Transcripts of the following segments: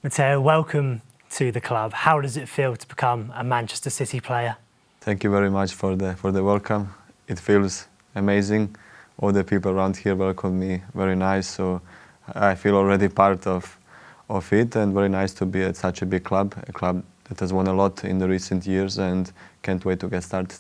Mateo, welcome to the club. How does it feel to become a Manchester City player? Thank you very much for the welcome. It feels amazing. All the people around here welcomed me very nice, so I feel already part of it, and very nice to be at such a big club, a club that has won a lot in the recent years, and can't wait to get started.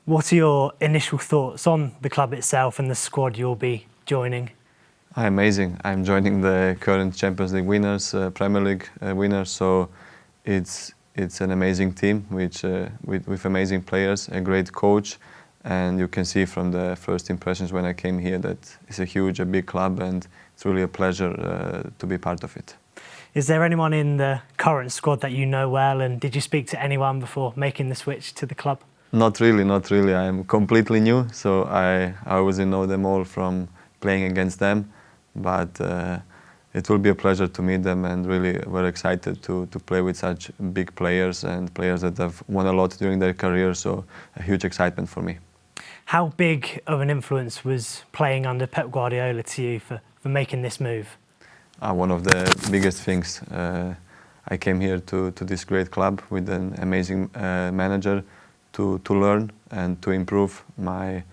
What are your initial thoughts on the club itself and the squad you'll be joining? Amazing. I'm joining the current Champions League winners, Premier League winners, so it's an amazing team with amazing players, a great coach, and you can see from the first impressions when I came here that it's a big club, and it's really a pleasure to be part of it. Is there anyone in the current squad that you know well, and did you speak to anyone before making the switch to the club? Not really. I'm completely new, so I always know them all from playing against them, but it will be a pleasure to meet them, and really we're excited to play with such big players and players that have won a lot during their career, so a huge excitement for me. How big of an influence was playing under Pep Guardiola to you for making this move? One of the biggest things. I came here to this great club with an amazing manager to learn and to improve my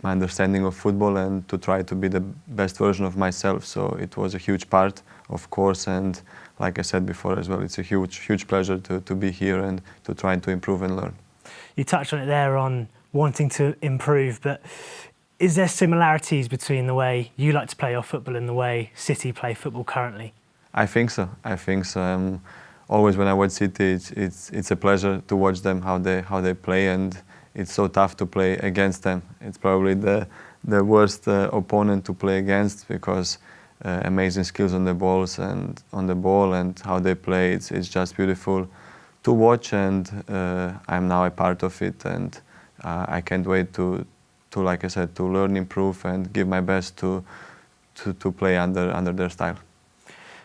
understanding of football and to try to be the best version of myself. So it was a huge part, of course, and like I said before as well, it's a huge pleasure to be here and to try to improve and learn. You touched on it there on wanting to improve, but is there similarities between the way you like to play your football and the way City play football currently? I think so. Always when I watch City, it's a pleasure to watch them, how they play, and it's so tough to play against them. It's probably the worst opponent to play against, because amazing skills on the balls and on the ball, and how they play. It's just beautiful to watch, and I'm now a part of it, and I can't wait to, like I said, to learn, improve, and give my best to play under their style.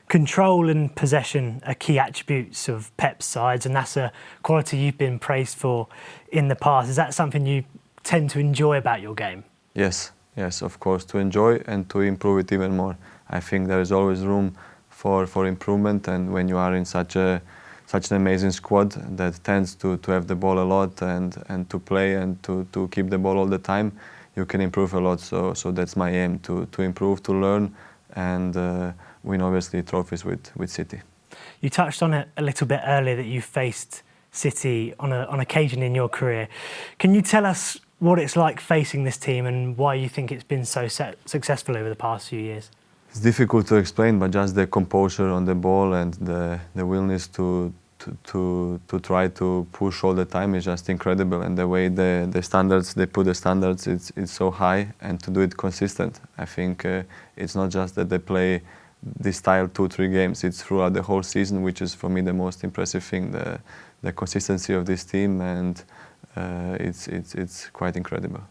Control and possession are key attributes of Pep's sides, and that's a quality you've been praised for in the past. Is that something you tend to enjoy about your game? Yes, of course, to enjoy and to improve it even more. I think there is always room for improvement, and when you are in such an amazing squad that tends to have the ball a lot and to play and to keep the ball all the time, you can improve a lot. So that's my aim, to improve, to learn, and win obviously trophies with City. You touched on it a little bit earlier that you faced City on occasion in your career. Can you tell us what it's like facing this team and why you think it's been so successful over the past few years? It's difficult to explain, but just the composure on the ball and the willingness to try to push all the time is just incredible, and the way they put the standards, it's so high, and to do it consistent. I think it's not just that they play this style 2-3 games, it's throughout the whole season, which is for me the most impressive thing, the consistency of this team, and it's quite incredible.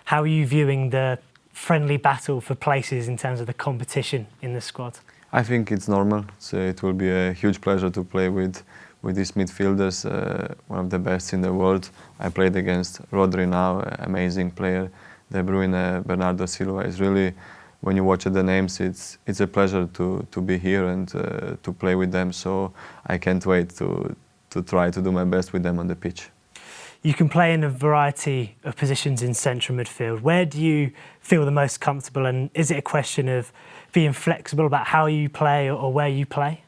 How are you viewing the friendly battle for places in terms of the competition in the squad? I think it's normal, so it will be a huge pleasure to play with these midfielders, one of the best in the world. I played against Rodri now, amazing player, De Bruyne, Bernardo Silva. Is really, when you watch the names, it's a pleasure to be here and to play with them. So I can't wait to try to do my best with them on the pitch. You can play in a variety of positions in central midfield. Where do you feel the most comfortable, and is it a question of being flexible about how you play or where you play?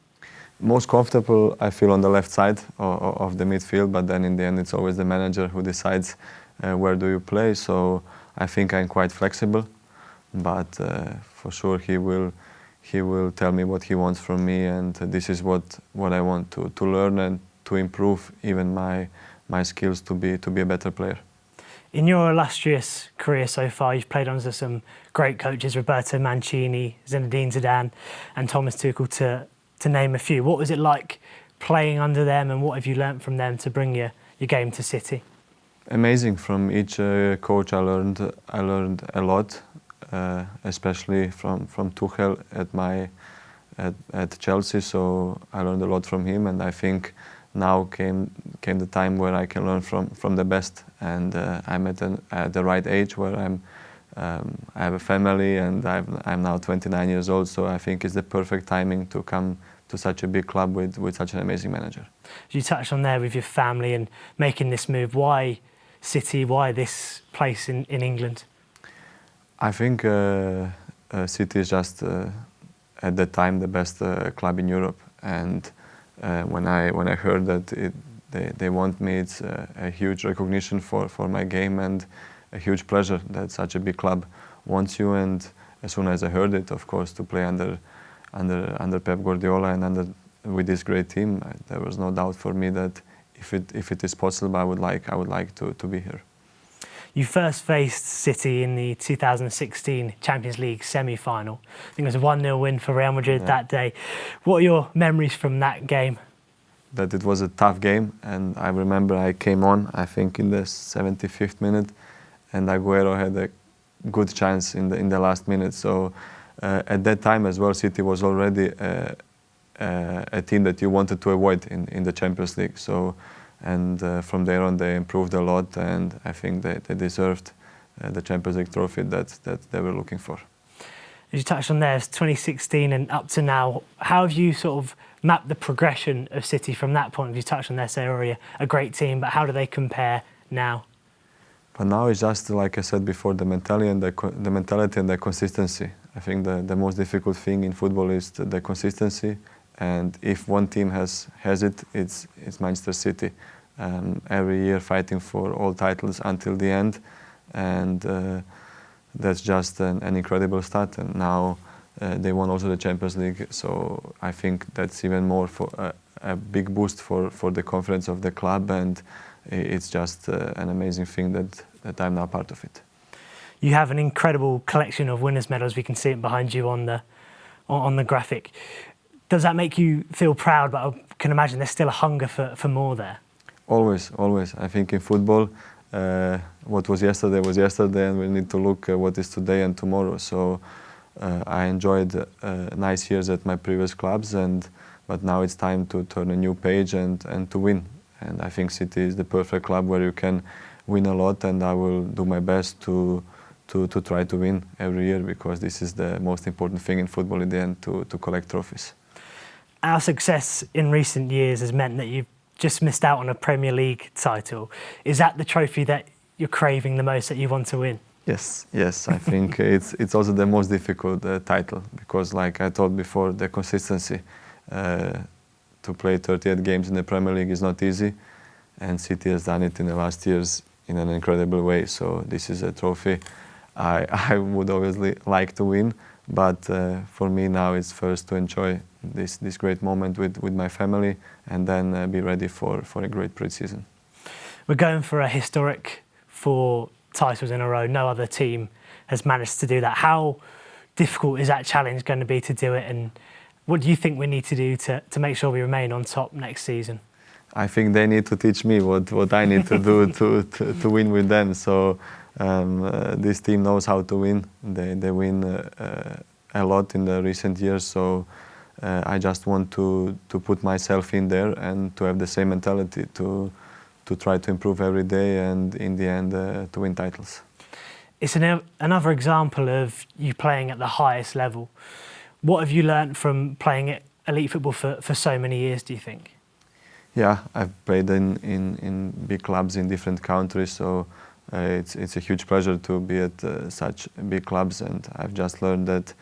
Most comfortable I feel on the left side of the midfield, but then in the end it's always the manager who decides where do you play. So I think I'm quite flexible, but for sure he will tell me what he wants from me, and this is what I want to learn and to improve even my skills to be a better player. In your illustrious career so far, you've played under some great coaches, Roberto Mancini, Zinedine Zidane and Thomas Tuchel, to name a few. What was it like playing under them, and what have you learnt from them to bring your game to City? Amazing. From each coach I learned a lot, especially from Tuchel at Chelsea. So I learned a lot from him, and I think now came the time where I can learn from the best, and I'm at the right age where I'm I have a family, and I'm now 29 years old, so I think it's the perfect timing to come to such a big club with such an amazing manager. You touched on there with your family and making this move. Why City? Why this place in England? I think City is just at that time the best club in Europe, and when I heard that they want me, it's a huge recognition for my game and a huge pleasure that such a big club wants you. And as soon as I heard it, of course, to play under Pep Guardiola and with this great team, there was no doubt for me that if it is possible, I would like to be here. You first faced City in the 2016 Champions League semi-final. I think it was a 1-0 win for Real Madrid that day. What are your memories from that game? That it was a tough game, and I remember I came on, I think in the 75th minute, and Aguero had a good chance in the last minute. So at that time as well, City was already a team that you wanted to avoid in the Champions League. So, and from there on they improved a lot, and I think they deserved the Champions League trophy that they were looking for. As you touched on there, it's 2016 and up to now. How have you sort of mapped the progression of City from that point? You touched on there, say already a great team, but how do they compare now? But now it's just like I said before, the mentality and the consistency. I think the most difficult thing in football is the consistency. And if one team has it, it's Manchester City. Every year fighting for all titles until the end, and that's just an incredible start. And now they won also the Champions League, so I think that's even more for a big boost for the confidence of the club, and it's just an amazing thing that I'm now part of it. You have an incredible collection of winners' medals. We can see it behind you on the graphic. Does that make you feel proud? But I can imagine there's still a hunger for more there. Always, always. I think in football, what was yesterday, and we need to look at what is today and tomorrow. So I enjoyed nice years at my previous clubs, but now it's time to turn a new page and to win. And I think City is the perfect club where you can win a lot, and I will do my best to try to win every year, because this is the most important thing in football in the end, to collect trophies. Our success in recent years has meant that you've just missed out on a Premier League title. Is that the trophy that you're craving the most, that you want to win? Yes. I think it's also the most difficult title, because, like I told before, the consistency to play 38 games in the Premier League is not easy, and City has done it in the last years in an incredible way. So this is a trophy I would obviously like to win, but for me now it's first to enjoy this great moment with my family, and then be ready for a great pre-season. We're going for a historic 4 titles in a row. No other team has managed to do that. How difficult is that challenge going to be to do it, and what do you think we need to do to make sure we remain on top next season? I think they need to teach me what I need to do to win with them. So this team knows how to win. They win a lot in the recent years. So I just want to put myself in there and to have the same mentality to try to improve every day, and in the end to win titles. It's another example of you playing at the highest level. What have you learned from playing at elite football for so many years, do you think? Yeah, I've played in big clubs in different countries, so it's a huge pleasure to be at such big clubs, and I've just learned that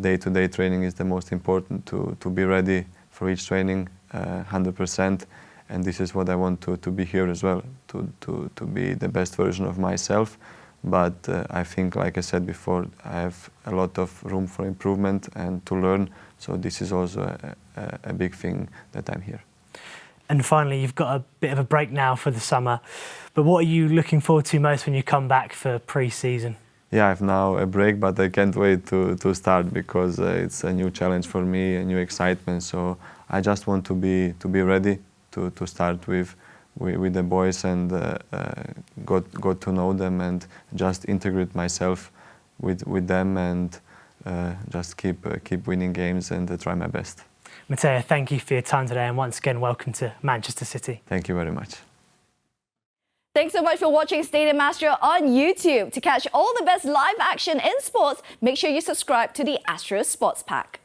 day-to-day training is the most important, to be ready for each training 100%, and this is what I want to be here as well, to be the best version of myself. But I think, like I said before, I have a lot of room for improvement and to learn, so this is also a big thing that I'm here. And finally, you've got a bit of a break now for the summer, but what are you looking forward to most when you come back for pre-season? Yeah, I have now a break, but I can't wait to start, because it's a new challenge for me, a new excitement. So I just want to be ready to start with the boys and got to know them and just integrate myself with them, and just keep winning games and try my best. Mateo, thank you for your time today, and once again, welcome to Manchester City. Thank you very much. Thanks so much for watching Stadium Astro on YouTube. To catch all the best live action in sports, make sure you subscribe to the Astro Sports Pack.